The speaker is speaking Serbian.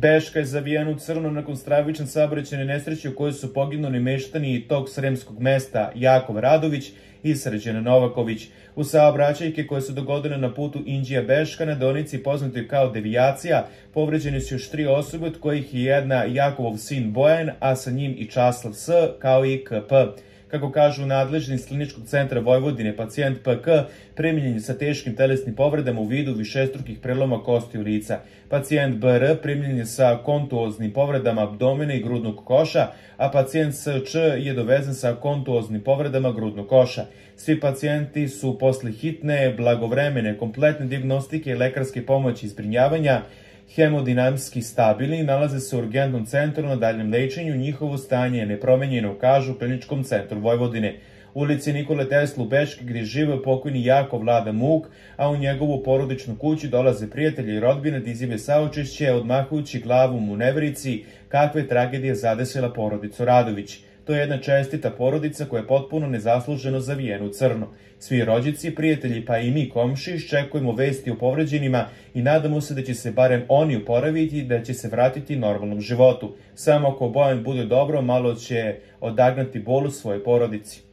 Beška je zavijena u crno nakon stravične saobraćajne nesreće u kojoj su poginuli meštani tog sremskog mesta Jakov Radović i Srđan Novaković. U saobraćajke koje su dogodile na putu Inđija-Beška na deonici poznatoj kao devijacija povređeni su još 3 osobe, od kojih je jedna Jakovov sin Bojan, a sa njim i Časlav S, kao i KP. Kako kažu nadležni iz Kliničkog centra Vojvodine, pacijent PK primljen je sa teškim telesnim povredama u vidu višestrukih preloma kostiju lica. Pacijent BR primljen je sa kontuoznim povredama abdomena i grudnog koša, a pacijent SČ je dovezen sa kontuoznim povredama grudnog koša. Svi pacijenti su posle hitne, blagovremene, kompletne dijagnostike i lekarske pomoći i zbrinjavanja hemodinamski stabilni, nalaze se u urgentnom centru na daljem lečenju, njihovo stanje je nepromenjeno, kažu u Kliničkom centru Vojvodine. U ulici Nikole Tesla u Beški, gdje žive pokojni Jakov Vlada Muk, a u njegovu porodičnu kuću dolaze prijatelji i rodbine da izjave saučešće, odmahujući glavom u neverici kakve tragedije zadesila porodicu Radović. To je jedna čestita porodica koja je potpuno nezasluženo zavijena u crno. Svi rođaci, prijatelji pa i mi komši iščekujemo vesti o povređenima i nadamo se da će se barem oni oporaviti i da će se vratiti normalnom životu. Samo ako Bojan bude dobro, malo će odagnati bol u svojoj porodici.